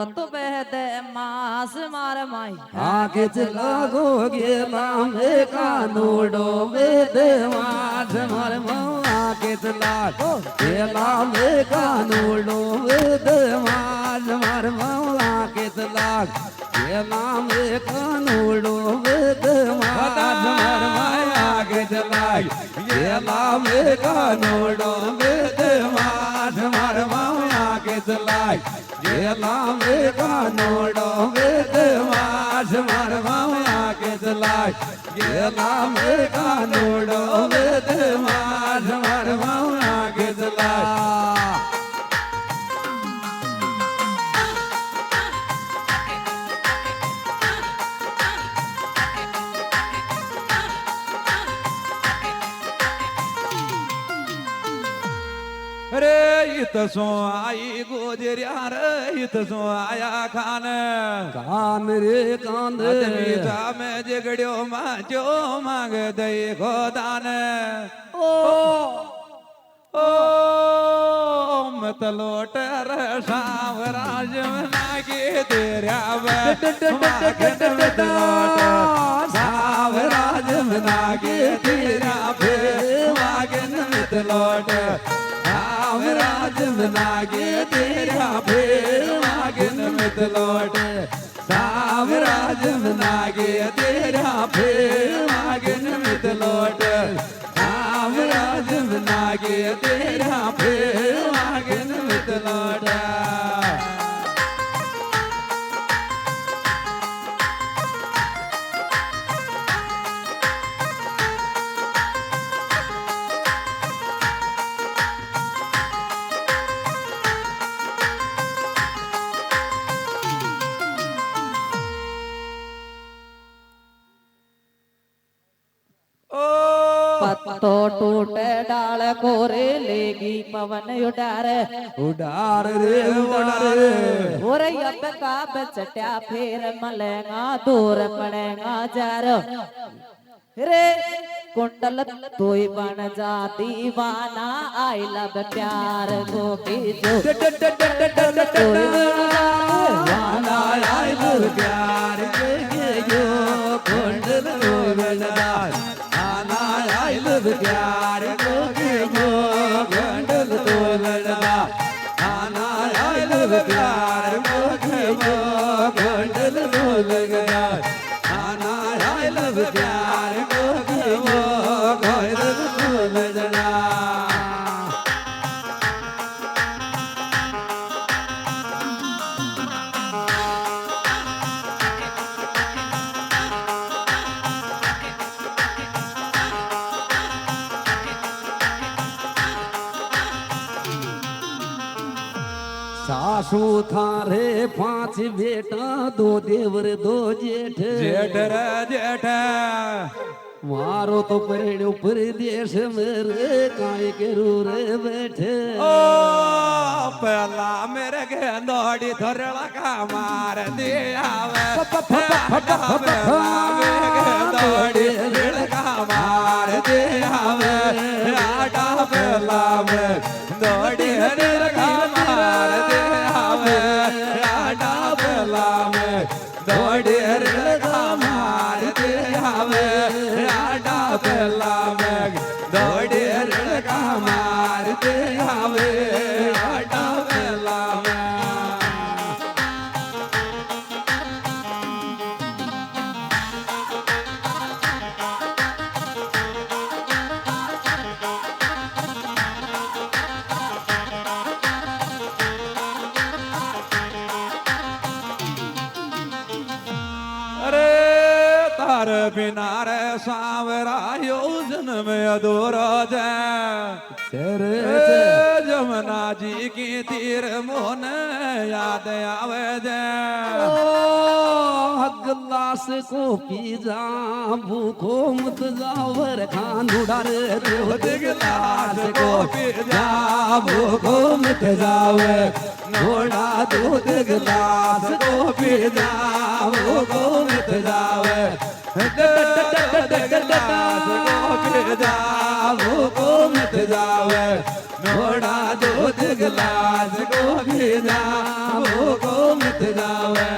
तो बहते मास मार माई आगे चला गो गेला में कानूडो वेद मास मार आगे चला गो गेला में कानूडो वेद मास मार आगे चला गेला में कानूडो वेद मास मार आगे चला गेला में कानूडो वेद मास मार आगे चला गेला में कानूडो वेद मास मार आगे चला गेला में कानूडो वेद मास मार आगे चला रे इतसो आई गोजरिया रे इतसो आया खान कान रे कान मीठा में जगड़ो माचो मांग दे गोदान ओ मतलोट रे सावराज नागे तेरा मागन मतलोट सावराज नागे तेरा पे मागन मतलोट राज नागे तेरा भेड़ मागन मतलोट सावराज नागे तेरा भेड़ मागन मतलोट सावराज नागे तेरा भेड़ मागन मतलोट पत्तो टूटे डाल कोरे लेगी पवन उडार उडार रे उडार और अब का बचट्या फिर मलेगा दूर पड़ेगा जार रे कुंडल तोई बन जा दीवाना आई लव प्यार को जो वाला आई लव प्यार के जो कुंडल बन जा आई लव प्यार को जो कुंडल तो लड़ा आना आई लव प्यार को जो कुंडल तो लगा आना आई लव प्यार को जो कुंडल तो लड़ा सासू थारे 5 बेटा 2 देवर 2 जेठ जेठ रे जेठ मारो तो परेड़ो परदेश मेरे काई के रे बैठे ओ पहला मेरे गेंदोड़ी थोड़ा का मार दिया वे पहला मेरे गेंदोड़ी थोड़ा का मार दिया वे आटा पहला में दौड़ी हर का मार दिया वे आटा पहला में दौड़ी हर का मार दिया वे आटा पहला में दौड़ी हर का मार दिया वे आटा पहला में तार बिना रे सावरा योजन में अधूरा तेरे जमुना जी की तीर मोहन याद आवे गिलास को पी जा भूखो मत जावर खान उड़ार दूध गिलास को पी जा भूखो मत जावे घोड़ा दूध गिलास को पी जा भूखो मत जावे गिलास को पी जा भूखो मत जावे घोड़ा दूध गिलास को पी जा भूखो मत जावे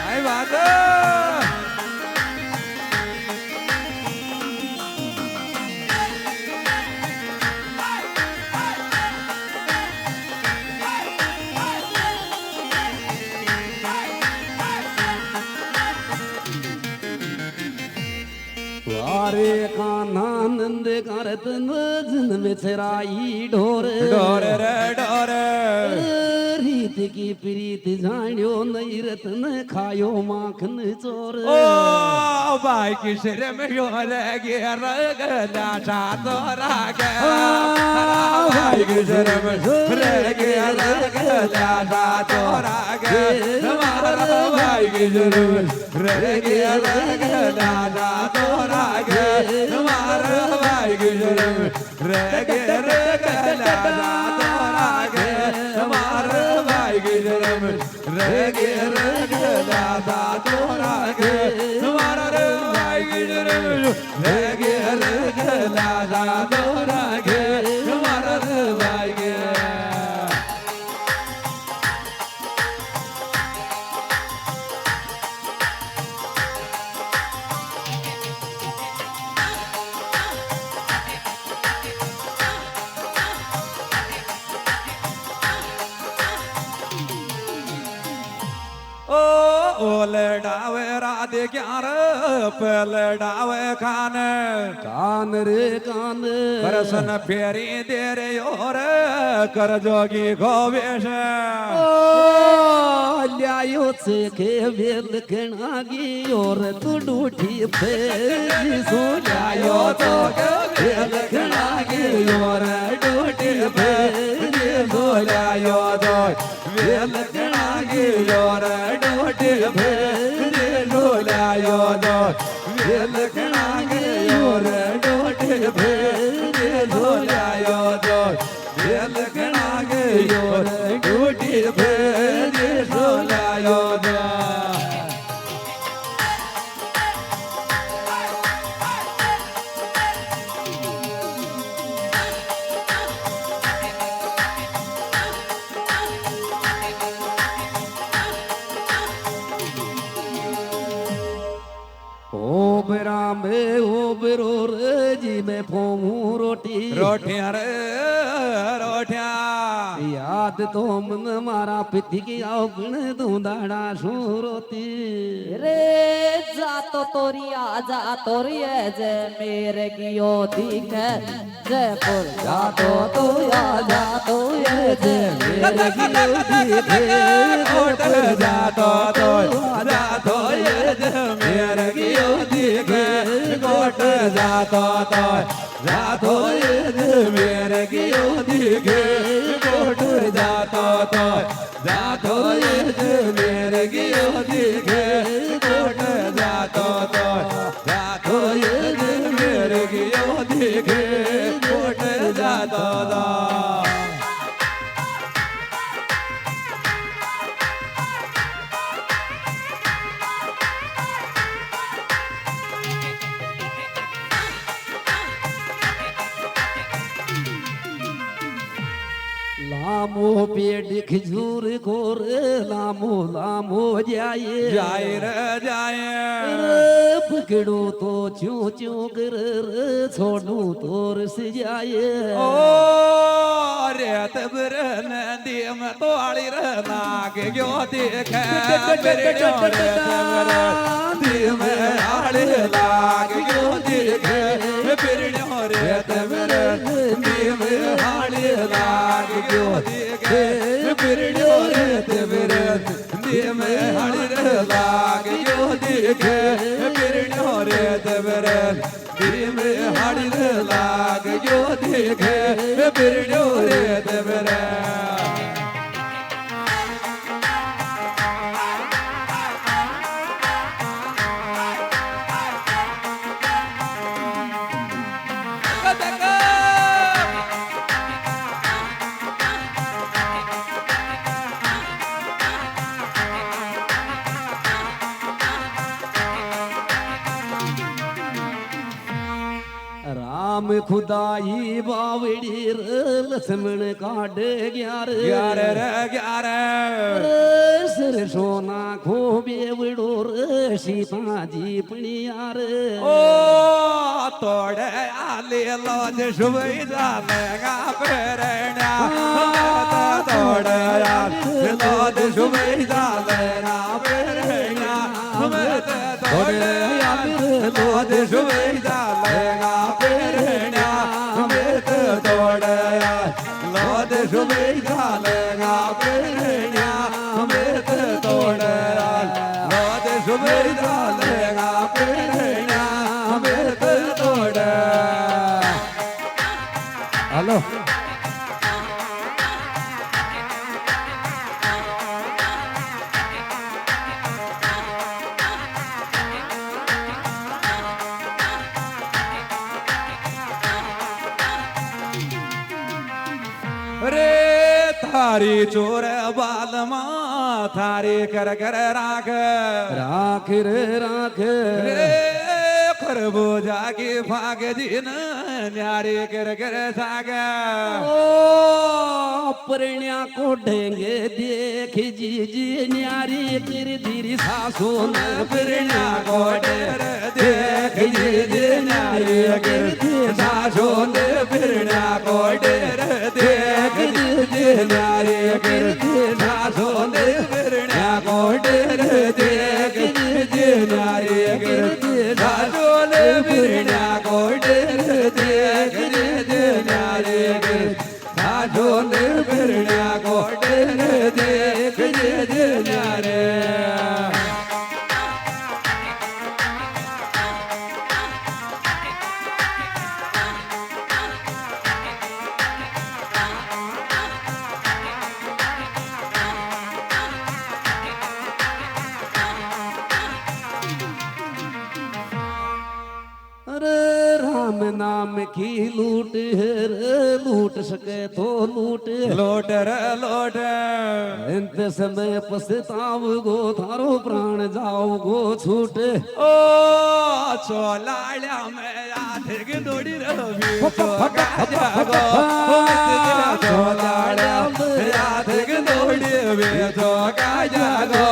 आई बात वारे कान्हा नंद करत नजन में छराई ढोर डोर रे डोर रीत की प्रीत जान्यो नहीं रतन खायो माखन चोर ओ भाई की शर्म योर गे रग दासा तोरा गे भाई की शर्म गे रग दासा तोरा गे हमारा भाई की शर्म गे रग दासा तोरा गे हमारा भाई की शर्म गे रग दासा तोरा गे हमारा भाई की शर्म गे रग दासा तोरा गे हमारा भाई की शर्म गे रग दासा तोरा गे हमारा भाई के ओल डावे राधे ग्यार पल डावे खान कान रे कान करसन फेरी दे रे और कर जोगी गोवेश ल्यायो से के वेल कणागी और तू डूठी फेरी सो आयो तो वेल खणागी और डूटी फेरी सोलायो तो वेल खणागी और डूटी फेरी सोलायो तो वेल खणागी और डूटी फेरी सोलायो तो वेल खणागी और डूटी फेरी सोलायो तो ओ बेराम ओ बेरो रे जी मैं फोमू रोटी रोटियां रे रोटियां याद तो मन मारा पिती की आओ गण धुंदाड़ा सू रोती रे जातो तोरिया जातो रे जे मेरे कियो दिख जयपुर जातो तो या जातो ये जे मेरे कियो दिख कोट जातो तो जातो ये जे मेरे कियो दिखे कोट जातो तो जातो ये जे मेरे कियो दिखे कोट जातो तो जातो ये जे मेरे कियो दिखे कोट जातो तो जातो ये जे मेरे कियो दिखे कोट जातो तो लामो पेड़ खजूर खोर लामो लामो जाए जाए रे जाए रे पकड़ो तो चू चू कर रे छोड़ू तोर से जाए ओ रेत बिरन दीम तोड़ी रे नाग गयो देखे बिरड़ो रेत बिरन दीम आड़े लाग गयो देखे बिरड़ो रेत बिरन दीम आड़े लाग गयो देखे बिरड़ो रेत बिरन दीम आड़े लाग गयो देखे बिरड़ो रेत बिरन दीम आड़े लाग गयो देखे बिरड़ो रेत बिरन राम खुदाई बावड़ी लक्ष्मण काट ग्यार 11 रे 11 सर सोना खो बेवडो र सीता जी पणियार ओ तोडे आले लॉज शुभई झाले गा पेरण्या तोडे आले लॉज शुभई झाले ना पेरण्या तोडे आले लॉज शुभई झाले गा पेरण्या तोडे लॉज शुभई झाले गा पेरण्या तोडे लॉज शुभई झाले गा पेरण्या तोडे हेलो रे थारी चोर बालमा थारी कर कर राख राख रे राख रे खरबूजा की फाग दिन न्यारी कर कर साग ओ परण्या को ढेंगे देख जी जी न्यारी तेरी धीरी सासो न परण्या को डेर देख जी जी न्यारी कर सासो ने परण्या को डेर देख जी जी न्यारी कर सासो ने परण्या को डेर देख जी जी न्यारी कर सासो ने परण्या को डेर देख जी जी न्यारी कर सासो ने परण्या को डेर देख जी जी न्यारी अरे राम नाम की लूट है रे लूट सके तो लूट लोट रे लोट इंत समय पछताव गो थारो प्राण जाओ गो छूट ओ चोलाळ्या में आधिक दोडी रवी चोका जागो चोलाळ्या में आधिक दोडी रवी चोका जागो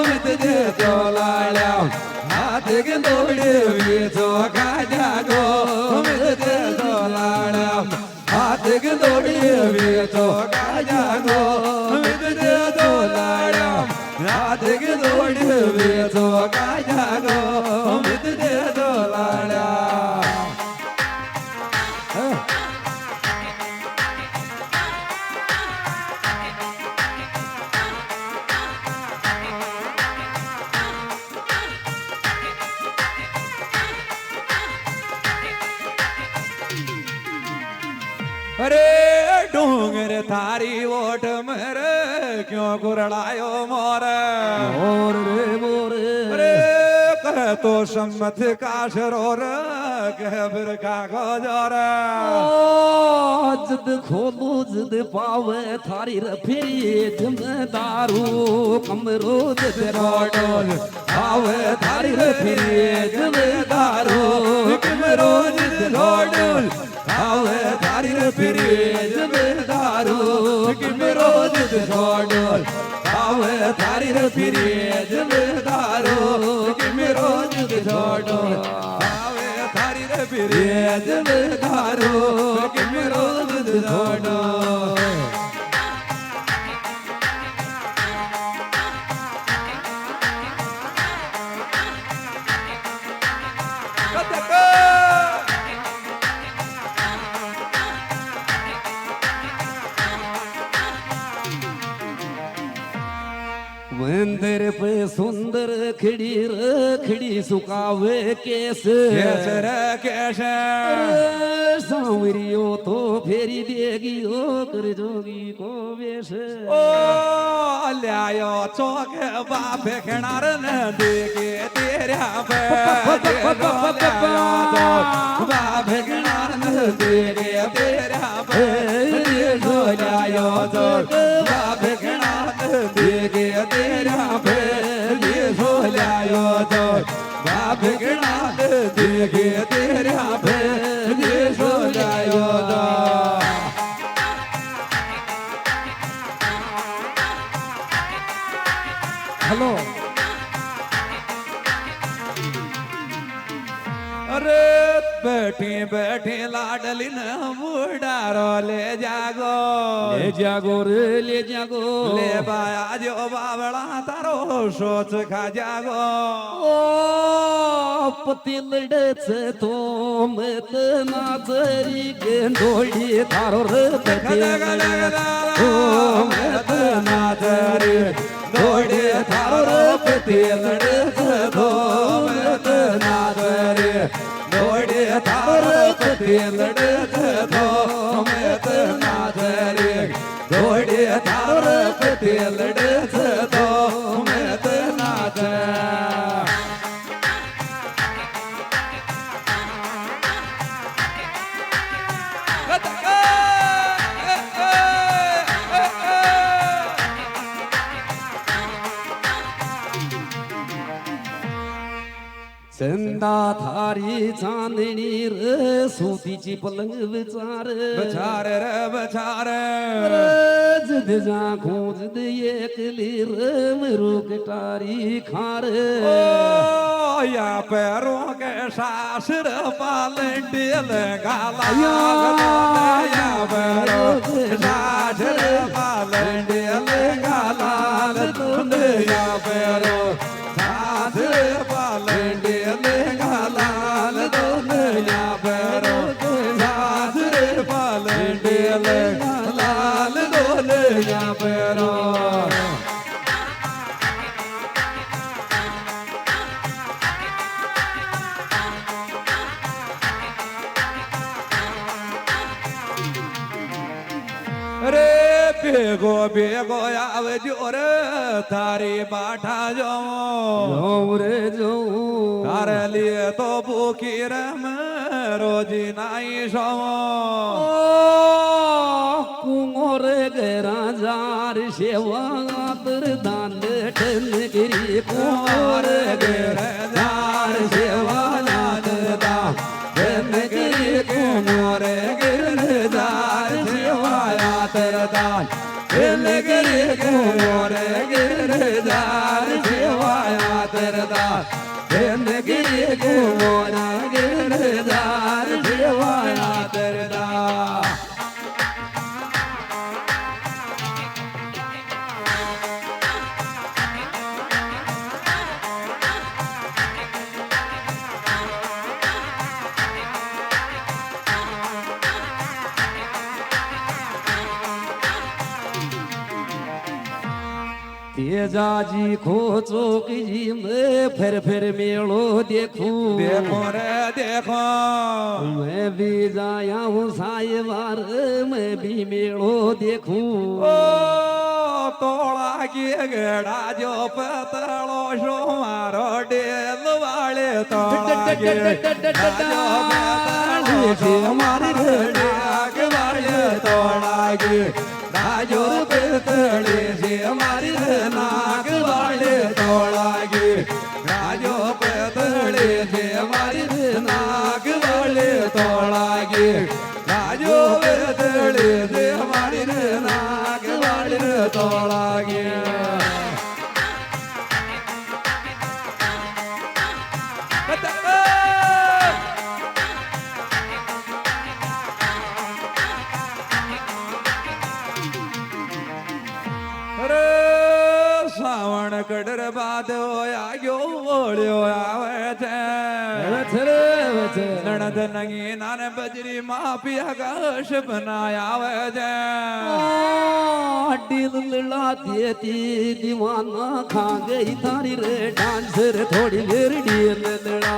मित दे चोलाळ्या आधिक दोडी रवी चोका जागो मित दे चोलाळ्या आधिक दोडी रवी चोका जागो मित दे चोलाळ्या आधिक दोडी रवी चोका जागो मित दे चोलाळ्या अरे डोंगर थारी ओट मेरे क्यों कुरड़ायो मोर और रे मोर अरे कह तो सम्मत का शरोर कह फिर का गोजोर जिद खोलो जिद पावे थारी रफेरी जमदारू कमरो जिद रोडोल आवे थारी रफेरी जमदारू कमरो जिद रोडोल आवे थारी रफेरी जमदारू कमरो जिद रोडोल आवे थारी रफेरी जमदारू कमरो जिद रोडोल आवे थारी रफेरी जमदारू कमरो जिद रोडोल मंदिर पे सुंदर खड़ी रखड़ी सुकावे केस केसर केश सांवरियो तो फेरी देगी ओ कर जोगी को वेश ओ ल्यायो चौक बाप खणार न देगे तेरा पे बाप खणार न देगे तेरा पे ल्यायो चौक बाप खणार न देगे तेरा पे ल्यायो चौक बाप खणार न देगे तेरा पे હલો અરે બેઠી બેઠી લાડલી ને બુડારો લે જાગો લે જાગો રે લે જાગો લે બાયા જો બાવળા તારો સોચ ખા જાગો ઓ પતિ લડે છે તો મત નાચરી ગેંડોળી તારો રે પતિ લડે તો મત નાચરી દોડે થારો પતિ લડે તો મત નાચરે દોડે થારો પતિ લડે તો મત નાચરે દોડે થારો પતિ લડે તો મત નાચરે चंदा थारी चांदनी रे सूतीची पलंग विचार बचार रे बचार जद जा खोज दे एकली रे मरू कटारी खार ओ या पैरों के शास्त्र पालंडियल गाला या पैरों के शास्त्र पालंडियल गाला या पैरों शास्त्र पालंडियल गाला या पैरों शास्त्र पालंडियल लाल या पैरों रे बेगो बेगो आवजो रे थारी बाठा जो रे जो तारे लिए तो भूखी रम रोजी नाई सो कुंवर गरा जार सेवा तर दान ठन गिरी कुंवर गरा जार सेवा दान दा ठन गिरी कुंवर गिरदार सेवा तरदान गिरी कुंवर गिरदार सेवा तरदान गिरी कुंवर गिरदार सेवा तरदान तेजाजी खोचो की मैं फिर मेलो देखूं देखो रे देखो मैं भी जाया हूँ साइबार मैं भी मेलो देखूं ओ तोड़ा की गेड़ा जो पतलो शो मारो डेल वाले तोड़ा के हमारी नाग वाले तोड़ा के राजो पतले से हमारी नाग वाले तोड़ा के राजो पतले से हमारी नाग वाले तोड़ा के राजो पतले से हमारी नाग वाले तोड़ा के શ્રાવણ કડર બાદ આવ્યો ઓળ્યો આવે છે નણદ નગી નાને બજરી માપિયા કશ બનાય આવે છે दिल लड़ाती थी दीवाना खा गई थारी रे डांसर थोड़ी देर दिल लड़ा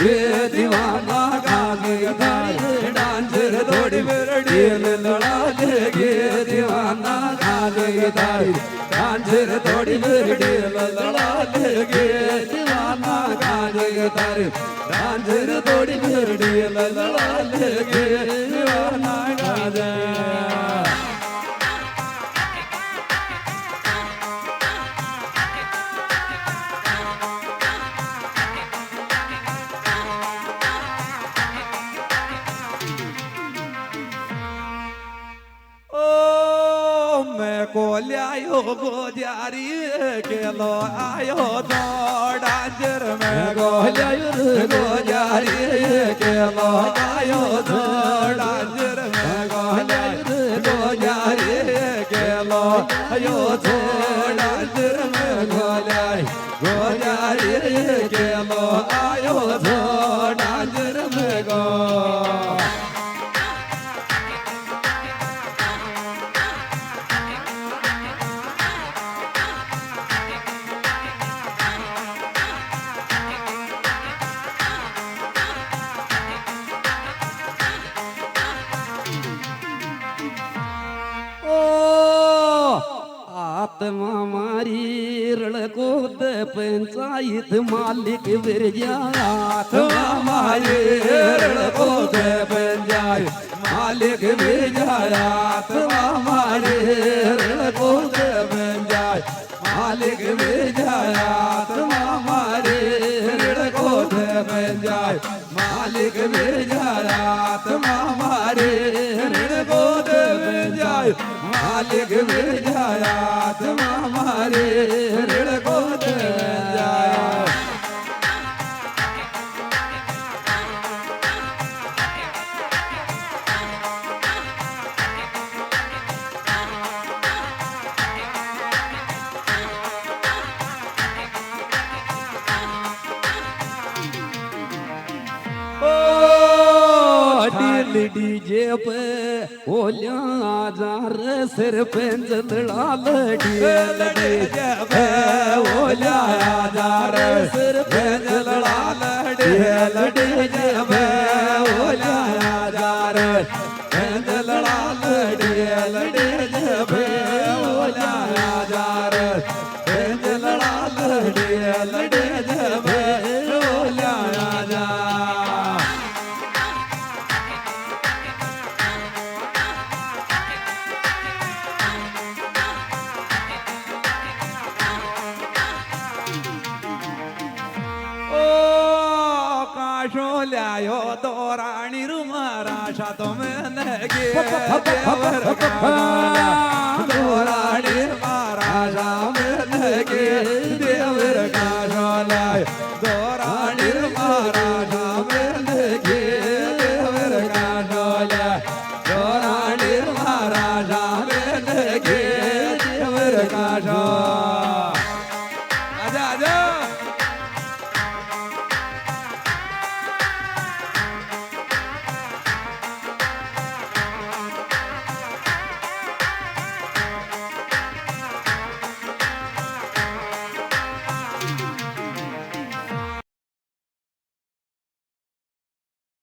ये दीवाना खा गई थारी डांसर थोड़ी देर दिल लड़ा लेगे दीवाना खा गई थारी डांसर थोड़ी देर दिल लड़ा लेगे दीवाना खा गई थारी डांसर थोड़ी देर दिल लड़ा लेगे दीवाना खा गई कोल्यायो गोजारी केलो आयो तो डांजर में गोल्यायो गोजारी केलो आयो तो डांजर में गोल्यायो गोजारी केलो आयो तो डांजर में गोजारी केलो आयो तो डांजर में गो आत्मा मारी रड़कोद पंचायत मालिक विरजा आत्मा मारी रड़कोद पंचायत मालिक विरजा आत्मा मारी रड़कोद पंचायत मालिक विरजा आत्मा मारी रड़कोद पंचायत मालिक विरजा आत्मा मारी रड़कोद पंचायत मालिक विरजा आत्मा मारे ऋण को जाया डीजे पे ओलिया जार सिर पेंज दलाल डीजे पे ओलिया जार सिर पेंज दलाल डीजे पे ओलिया जार पेंज दलाल डीजे पे ओलिया जार पेंज दलाल डीजे पे ओलिया जार ल्यायो तो राणी रुमाराशा तो मैंने गे देवर तो राणी महाराजा